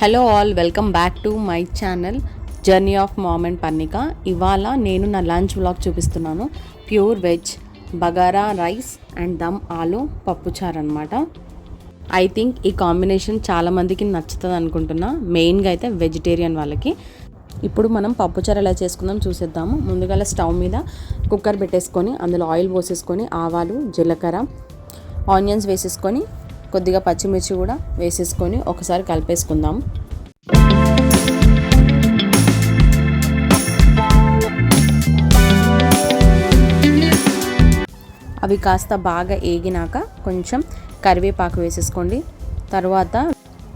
Hello all, welcome back to my channel journey of mom and Parnika. ఇవాళ నేను నా lunch vlog చూపిస్తున్నాను. Pure veg bagara rice and dum aloo పప్పుచారు అనమాట. ఐ థింక్ ఈ కాంబినేషన్ చాలామందికి నచ్చుతుంది అనుకుంటున్నా, మెయిన్గా అయితే వెజిటేరియన్ వాళ్ళకి. ఇప్పుడు మనం పప్పుచారు ఎలా చేసుకుందాం చూసేద్దాము. ముందుగా స్టవ్ మీద కుక్కర్ పెట్టేసుకొని అందులో ఆయిల్ పోసేసుకొని ఆవాలు, జీలకర్ర, ఆనియన్స్ వేసేసుకొని కొద్దిగా పచ్చిమిర్చి కూడా వేసేసుకొని ఒకసారి కలిపేసుకుందాం. అవి కాస్త బాగా ఏగినాక కొంచెం కరివేపాకు వేసేసుకోండి. తర్వాత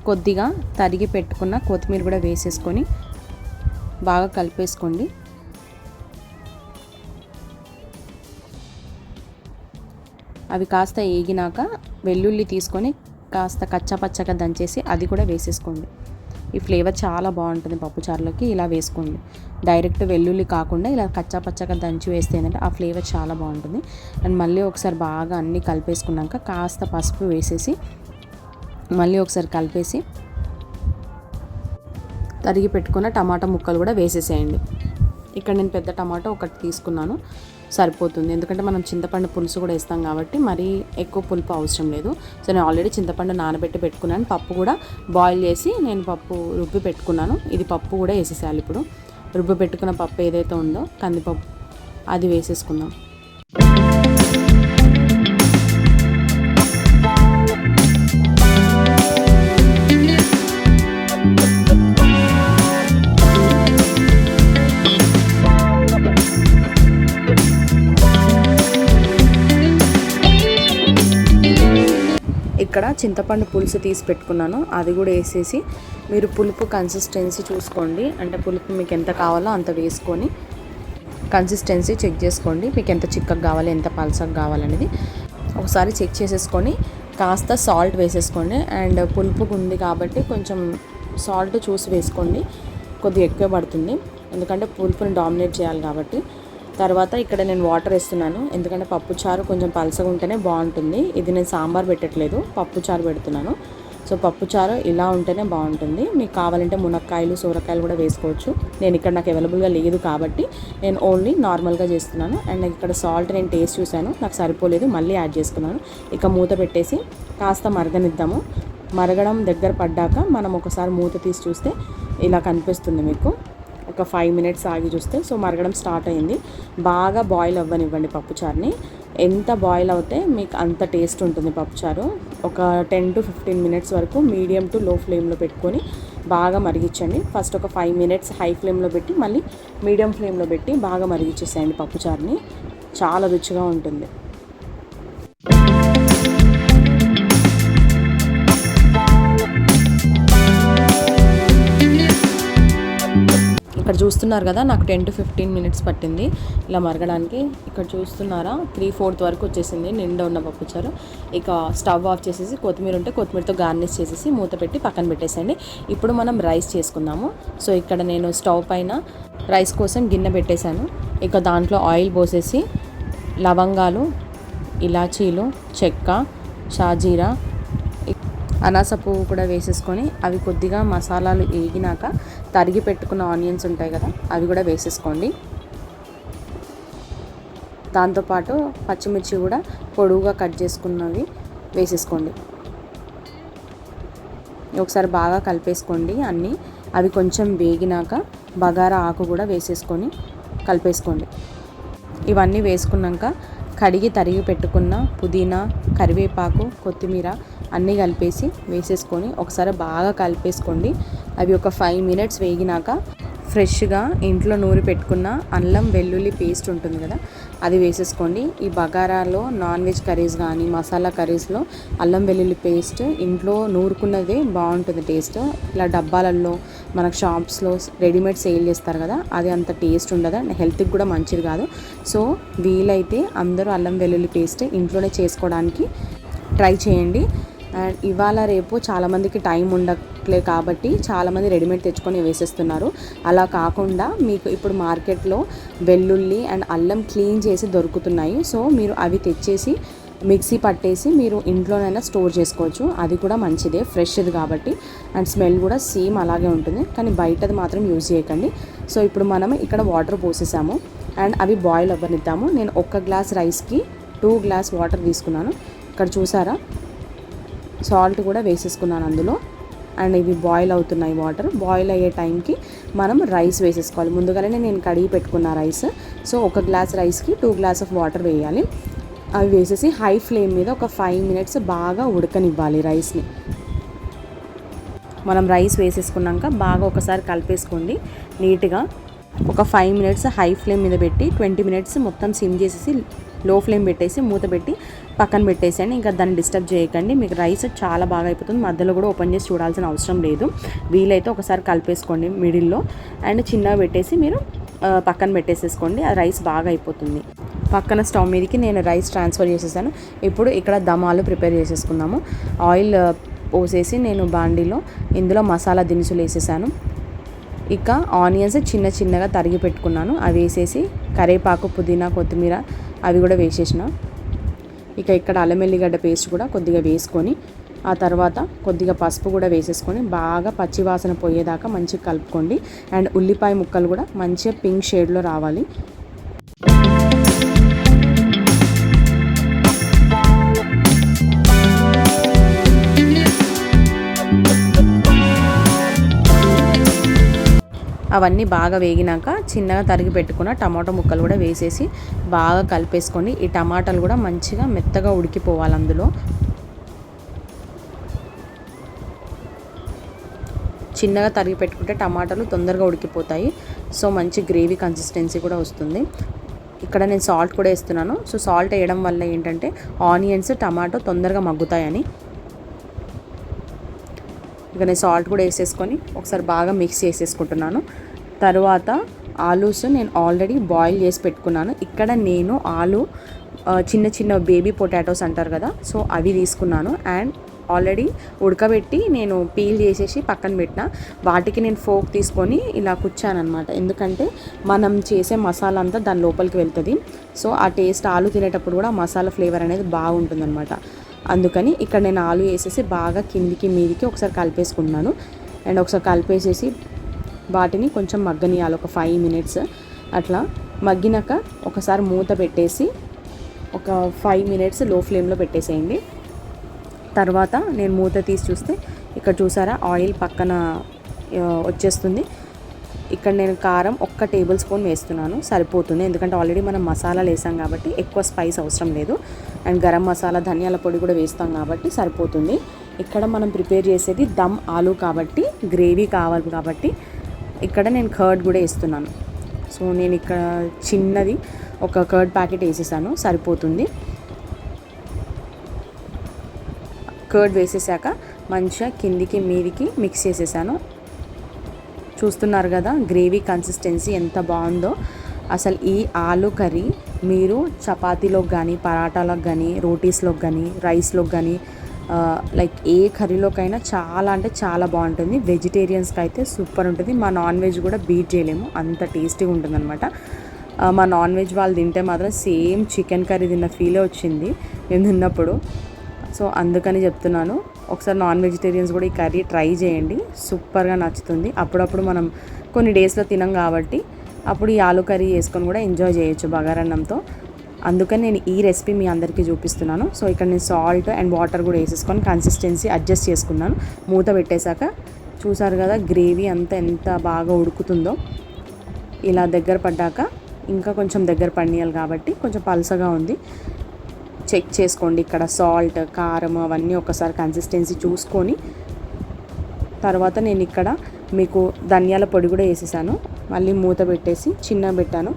కొద్దిగా తరిగి పెట్టుకున్న కొత్తిమీర కూడా వేసేసుకొని బాగా కలిపేసుకోండి. అవి కాస్త ఏగినాక వెల్లుల్లి తీసుకొని కాస్త కచ్చాపచ్చగా దంచేసి అది కూడా వేసేసుకోండి. ఈ ఫ్లేవర్ చాలా బాగుంటుంది పప్పుచారులోకి. ఇలా వేసుకోండి, డైరెక్ట్ వెల్లుల్లి కాకుండా ఇలా కచ్చాపచ్చగా దంచి వేస్తే ఏంటంటే ఆ ఫ్లేవర్ చాలా బాగుంటుంది. అండ్ మళ్ళీ ఒకసారి బాగా అన్నీ కలిపేసుకున్నాక కాస్త పసుపు వేసేసి మళ్ళీ ఒకసారి కలిపేసి తరిగి పెట్టుకున్న టమాటా ముక్కలు కూడా వేసేసేయండి. ఇక్కడ నేను పెద్ద టమాటో ఒకటి తీసుకున్నాను, సరిపోతుంది. ఎందుకంటే మనం చింతపండు పులుసు కూడా వేస్తాం కాబట్టి మరీ ఎక్కువ పులుపు అవసరం లేదు. సో నేను ఆల్రెడీ చింతపండు నానబెట్టి పెట్టుకున్నాను. పప్పు కూడా బాయిల్ చేసి నేను పప్పు రుబ్బి పెట్టుకున్నాను. ఇది పప్పు కూడా వేసేసేయాలి. ఇప్పుడు రుబ్బి పెట్టుకున్న పప్పు ఏదైతే ఉందో కందిపప్పు అది వేసేసుకుందాం. ఇక్కడ చింతపండు పులుసు తీసి పెట్టుకున్నాను, అది కూడా వేసేసి మీరు పులుపు కన్సిస్టెన్సీ చూసుకోండి. అంటే పులుపు మీకు ఎంత కావాలో అంత వేసుకొని కన్సిస్టెన్సీ చెక్ చేసుకోండి. మీకు ఎంత చిక్కగా కావాలి, ఎంత పలసగా కావాలనేది ఒకసారి చెక్ చేసేసుకొని కాస్త సాల్ట్ వేసేసుకోండి. అండ్ పులుపు ఉంది కాబట్టి కొంచెం సాల్ట్ చూసి వేసుకోండి, కొద్దిగా ఎక్కువ పడుతుంది ఎందుకంటే పులుపుని డామినేట్ చేయాలి కాబట్టి. తర్వాత ఇక్కడ నేను వాటర్ వేస్తున్నాను, ఎందుకంటే పప్పుచారు కొంచెం పలసగా ఉంటేనే బాగుంటుంది. ఇది నేను సాంబార్ పెట్టట్లేదు, పప్పుచారు పెడుతున్నాను. సో పప్పుచారు ఇలా ఉంటేనే బాగుంటుంది. మీకు కావాలంటే మునక్కాయలు, సొరకాయలు కూడా వేసుకోవచ్చు. నేను ఇక్కడ నాకు అవైలబుల్గా లేదు కాబట్టి నేను ఓన్లీ నార్మల్గా చేస్తున్నాను. అండ్ ఇక్కడ సాల్ట్ నేను టేస్ట్ చూశాను, నాకు సరిపోలేదు, మళ్ళీ యాడ్ చేసుకున్నాను. ఇక మూత పెట్టేసి కాస్త మరగనిద్దాము. మరగడం దగ్గర పడ్డాక మనం ఒకసారి మూత తీసి చూస్తే ఇలా కనిపిస్తుంది మీకు. ఒక 5 మినిట్స్ ఆగి చూస్తే సో మరగడం స్టార్ట్ అయింది. బాగా బాయిల్ అవ్వనివ్వండి పప్పుచారుని. ఎంత బాయిల్ అవుతే మీకు అంత టేస్ట్ ఉంటుంది పప్పుచారు. ఒక 10 to 15 మినిట్స్ వరకు మీడియం టు లో ఫ్లేమ్లో పెట్టుకొని బాగా మరిగించండి. ఫస్ట్ ఒక 5 మినిట్స్ హై ఫ్లేమ్లో పెట్టి మళ్ళీ మీడియం ఫ్లేమ్లో పెట్టి బాగా మరిగించేసేయండి పప్పుచారుని. చాలా రుచిగా ఉంటుంది. ఇక్కడ చూస్తున్నారు కదా, నాకు 10 to 15 మినిట్స్ పట్టింది ఇలా మరగడానికి. ఇక్కడ చూస్తున్నారా 3/4 వరకు వచ్చేసింది నిండా ఉన్న పప్పుచారు. ఇక స్టవ్ ఆఫ్ చేసేసి కొత్తిమీర ఉంటే కొత్తిమీరతో గార్నిష్ చేసేసి మూత పెట్టి పక్కన పెట్టేసేయండి. ఇప్పుడు మనం రైస్ చేసుకుందాము. సో ఇక్కడ నేను స్టవ్ పైన రైస్ కోసం గిన్నె పెట్టేశాను. ఇక దాంట్లో ఆయిల్ పోసేసి లవంగాలు, ఇలాచీలు, చెక్క, షాజీరా, అనాస పువ్వు కూడా వేసేసుకొని అవి కొద్దిగా మసాలాలు వేగినాక తరిగి పెట్టుకున్న ఆనియన్స్ ఉంటాయి కదా అవి కూడా వేసేసుకోండి. దాంతోపాటు పచ్చిమిర్చి కూడా పొడవుగా కట్ చేసుకున్నవి వేసేసుకోండి. ఒకసారి బాగా కలిపేసుకోండి అన్నీ. అవి కొంచెం వేగినాక బగారా ఆకు కూడా వేసేసుకొని కలిపేసుకోండి. ఇవన్నీ వేసుకున్నాక కడిగి తరిగి పెట్టుకున్న పుదీనా, కరివేపాకు, కొత్తిమీర అన్నీ కలిపేసి వేసేసుకొని ఒకసారి బాగా కలిపేసుకోండి. అవి ఒక 5 మినిట్స్ వేగినాక ఫ్రెష్గా ఇంట్లో నూరి పెట్టుకున్న అల్లం వెల్లుల్లి పేస్ట్ ఉంటుంది కదా అది వేసేసుకోండి. ఈ బగారాలో నాన్ వెజ్ కర్రీస్ కానీ మసాలా కర్రీస్లో అల్లం వెల్లుల్లి పేస్ట్ ఇంట్లో నూరుకున్నదే బాగుంటుంది టేస్ట్. ఇలా డబ్బాలలో మనకు షాప్స్లో రెడీమేడ్ సేల్ చేస్తారు కదా అది అంత టేస్ట్ ఉండదు, హెల్త్కి కూడా మంచిది కాదు. సో వీలైతే అందరూ అల్లం వెల్లుల్లి పేస్ట్ ఇంట్లోనే చేసుకోవడానికి ట్రై చేయండి. అండ్ ఇవాళ రేపు చాలామందికి టైం ఉండట్లే కాబట్టి చాలామంది రెడీమేడ్ తెచ్చుకొని వేసేస్తున్నారు. అలా కాకుండా మీకు ఇప్పుడు మార్కెట్లో వెల్లుల్లి అండ్ అల్లం క్లీన్ చేసి దొరుకుతున్నాయి. సో మీరు అవి తెచ్చేసి మిక్సీ పట్టేసి మీరు ఇంట్లోనైనా స్టోర్ చేసుకోవచ్చు, అది కూడా మంచిదే, ఫ్రెష్ది కాబట్టి. అండ్ స్మెల్ కూడా సేమ్ అలాగే ఉంటుంది, కానీ బయటది మాత్రం యూజ్ చేయకండి. సో ఇప్పుడు మనం ఇక్కడ వాటర్ పోసేసాము అండ్ అవి బాయిల్ అవ్వనిద్దాము. నేను 1 గ్లాస్ రైస్కి 2 గ్లాస్ వాటర్ తీసుకున్నాను. ఇక్కడ చూసారా, సాల్ట్ కూడా వేసేసుకున్నాను అందులో. అండ్ ఇవి బాయిల్ అవుతున్నాయి. వాటర్ బాయిల్ అయ్యే టైంకి మనం రైస్ వేసేసుకోవాలి. ముందుగానే నేను కడిగి పెట్టుకున్న రైస్. సో 1 గ్లాస్ రైస్కి 2 గ్లాస్ ఆఫ్ వాటర్ వేయాలి. అవి వేసేసి హై ఫ్లేమ్ మీద ఒక 5 మినిట్స్ బాగా ఉడకనివ్వాలి రైస్ని. మనం రైస్ వేసేసుకున్నాక బాగా ఒకసారి కలిపేసుకోండి నీట్గా. ఒక 5 మినిట్స్ హై ఫ్లేమ్ మీద పెట్టి 20 మినిట్స్ మొత్తం సిమ్ చేసేసి లో ఫ్లేమ్ పెట్టేసి మూత పెట్టి పక్కన పెట్టేసేయండి. ఇంకా దాన్ని డిస్టర్బ్ చేయకండి. మీకు రైస్ చాలా బాగా అయిపోతుంది. మధ్యలో కూడా ఓపెన్ చేసి చూడాల్సిన అవసరం లేదు. వీలైతే ఒకసారి కలిపేసుకోండి మిడిల్లో అండ్ చిన్నగా పెట్టేసి మీరు పక్కన పెట్టేసేసుకోండి. ఆ రైస్ బాగా అయిపోతుంది. పక్కన స్టవ్ మీదకి నేను రైస్ ట్రాన్స్ఫర్ చేసేసాను. ఇప్పుడు ఇక్కడ దమాలు ప్రిపేర్ చేసేసుకున్నాము. ఆయిల్ పోసేసి నేను బాండీలో ఇందులో మసాలా దినుసులు వేసేసాను. ఇక ఆనియన్స్ చిన్న చిన్నగా తరిగి పెట్టుకున్నాను, అవి వేసేసి కరివేపాకు, పుదీనా, కొత్తిమీర అవి కూడా వేసేసిన. ఇక ఇక్కడ అల్లం వెల్లిగడ్డ పేస్ట్ కూడా కొద్దిగా వేసుకొని ఆ తర్వాత కొద్దిగా పసుపు కూడా వేసేసుకొని బాగా పచ్చివాసన పోయేదాకా మంచిగా కలుపుకోండి. అండ్ ఉల్లిపాయ ముక్కలు కూడా మంచిగా పింక్ షేడ్లో రావాలి. అవన్నీ బాగా వేగినాక చిన్నగా తరిగి పెట్టుకున్న టమాటో ముక్కలు కూడా వేసేసి బాగా కలిపేసుకొని ఈ టమాటాలు కూడా మంచిగా మెత్తగా ఉడికిపోవాలి. అందులో చిన్నగా తరిగి పెట్టుకుంటే టమాటాలు తొందరగా ఉడికిపోతాయి. సో మంచి గ్రేవీ కన్సిస్టెన్సీ కూడా వస్తుంది. ఇక్కడ నేను సాల్ట్ కూడా వేస్తున్నాను. సో సాల్ట్ వేయడం వల్ల ఏంటంటే ఆనియన్స్, టమాటో తొందరగా మగ్గుతాయని. ఇక నేను సాల్ట్ కూడా వేసేసుకొని ఒకసారి బాగా మిక్స్ చేసేసుకుంటున్నాను. తర్వాత ఆలూస్ నేను ఆల్రెడీ బాయిల్ చేసి పెట్టుకున్నాను. ఇక్కడ నేను చిన్న చిన్న బేబీ పొటాటోస్ అంటారు కదా, సో అవి తీసుకున్నాను. అండ్ ఆల్రెడీ ఉడకబెట్టి నేను పీల్ చేసేసి పక్కన పెట్టిన వాటికి నేను ఫోక్ తీసుకొని ఇలా కుచ్చానమాట. ఎందుకంటే మనం చేసే మసాలా అంతా దాని లోపలికి వెళ్తుంది. సో ఆ టేస్ట్ ఆలు తినేటప్పుడు కూడా మసాలా ఫ్లేవర్ అనేది బాగుంటుందన్నమాట. అందుకని ఇక్కడ నేను ఆలు వేసేసి బాగా కిందికి మీదికి ఒకసారి కలిపేసుకుంటున్నాను. అండ్ ఒకసారి కలిపేసేసి వాటిని కొంచెం మగ్గనియాలి. ఒక 5 మినిట్స్ అట్లా మగ్గినాక ఒకసారి మూత పెట్టేసి ఒక 5 మినిట్స్ లో ఫ్లేమ్లో పెట్టేసేయండి. తర్వాత నేను మూత తీసి చూస్తే ఇక్కడ చూసారా ఆయిల్ పక్కన వచ్చేస్తుంది. ఇక్కడ నేను కారం 1 టేబుల్ స్పూన్ వేస్తున్నాను, సరిపోతుంది. ఎందుకంటే ఆల్రెడీ మనం మసాలాలు వేసాం కాబట్టి ఎక్కువ స్పైస్ అవసరం లేదు. అండ్ గరం మసాలా, ధనియాల పొడి కూడా వేస్తాం కాబట్టి సరిపోతుంది. ఇక్కడ మనం ప్రిపేర్ చేసేది దమ్ ఆలు కాబట్టి గ్రేవీ కావాలి కాబట్టి ఇక్కడ నేను కర్డ్ కూడా వేస్తున్నాను. సో నేను ఇక్కడ చిన్నది ఒక కర్డ్ ప్యాకెట్ వేసేసాను, సరిపోతుంది. కర్డ్ వేసేసాక మంచిగా కిందికి మీదికి మిక్స్ చేసేసాను. చూస్తున్నారు కదా గ్రేవీ కన్సిస్టెన్సీ ఎంత బాగుందో. అసలు ఈ ఆలు కర్రీ మీరు చపాతీలోకి కానీ, పరాటాలకు కానీ, రోటీస్లోకి కానీ, రైస్లోకి కానీ, లైక్ ఏ కర్రీలోకైనా చాలా అంటే చాలా బాగుంటుంది. వెజిటేరియన్స్కి అయితే సూపర్ ఉంటుంది. మా నాన్ వెజ్ కూడా బీట్ చేయలేము, అంత టేస్టీగా ఉంటుంది అనమాట. మా నాన్ వెజ్ వాళ్ళు తింటే మాత్రం సేమ్ చికెన్ కర్రీ తిన్న ఫీలే వచ్చింది మేము తిన్నప్పుడు. సో అందుకని చెప్తున్నాను, ఒకసారి నాన్ వెజిటేరియన్స్ కూడా ఈ కర్రీ ట్రై చేయండి, సూపర్గా నచ్చుతుంది. అప్పుడప్పుడు మనం కొన్ని డేస్లో తినం కాబట్టి అప్పుడు ఈ ఆలు కర్రీ వేసుకొని కూడా ఎంజాయ్ చేయొచ్చు బగారన్నంతో. అందుకని నేను ఈ రెసిపీ మీ అందరికీ చూపిస్తున్నాను. సో ఇక్కడ నేను సాల్ట్ అండ్ వాటర్ కూడా వేసేసుకొని కన్సిస్టెన్సీ అడ్జస్ట్ చేసుకున్నాను. మూత పెట్టేశాక చూసారు కదా గ్రేవీ అంతా ఎంత బాగా ఉడుకుతుందో. ఇలా దగ్గర పడ్డాక ఇంకా కొంచెం దగ్గర పడియాలి కాబట్టి కొంచెం పలసగా ఉంది. చెక్ చేసుకోండి ఇక్కడ సాల్ట్, కారం అవన్నీ ఒకసారి కన్సిస్టెన్సీ చూసుకొని. తర్వాత నేను ఇక్కడ మీకు ధనియాల పొడి కూడా వేసేసాను. మళ్ళీ మూత పెట్టేసి చిన్నగా పెట్టాను.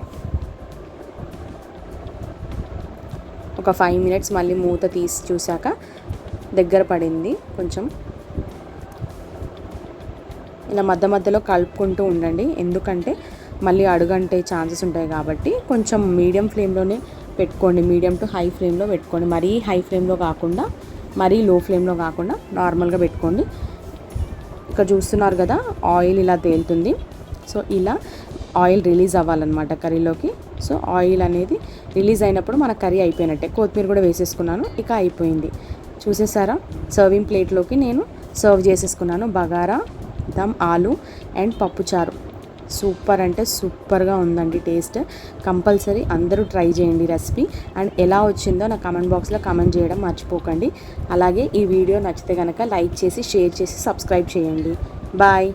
ఒక 5 మినిట్స్ మళ్ళీ మూత తీసి చూశాక దగ్గర పడింది కొంచెం. ఇలా మధ్య మధ్యలో కలుపుకుంటూ ఉండండి, ఎందుకంటే మళ్ళీ అడుగంటే ఛాన్సెస్ ఉంటాయి కాబట్టి కొంచెం మీడియం ఫ్లేమ్లోనే పెట్టుకోండి. మీడియం టు హై ఫ్లేమ్లో పెట్టుకోండి. మరీ హై ఫ్లేమ్లో కాకుండా, మరీ లో ఫ్లేమ్లో కాకుండా నార్మల్గా పెట్టుకోండి. ఇక్కడ చూస్తున్నారు కదా ఆయిల్ ఇలా తేలుతుంది. సో ఇలా ఆయిల్ రిలీజ్ అవ్వాలన్నమాట కర్రీలోకి. సో ఆయిల్ అనేది రిలీజ్ అయినప్పుడు మన కర్రీ అయిపోయినట్టే. కొత్తిమీర కూడా వేసేసుకున్నాను, ఇక అయిపోయింది. చూసేసారా, సర్వింగ్ ప్లేట్లోకి నేను సర్వ్ చేసేసుకున్నాను. బగారా, దమ్ ఆలు అండ్ పప్పుచారు. సూపర్ అంటే సూపర్గా ఉందండి టేస్ట్. కంపల్సరీ అందరూ ట్రై చేయండి రెసిపీ. అండ్ ఎలా వచ్చిందో నా కామెంట్ బాక్స్లో కామెంట్ చేయడం మర్చిపోకండి. అలాగే ఈ వీడియో నచ్చితే కనుక లైక్ చేసి, షేర్ చేసి, సబ్స్క్రైబ్ చేయండి. బాయ్.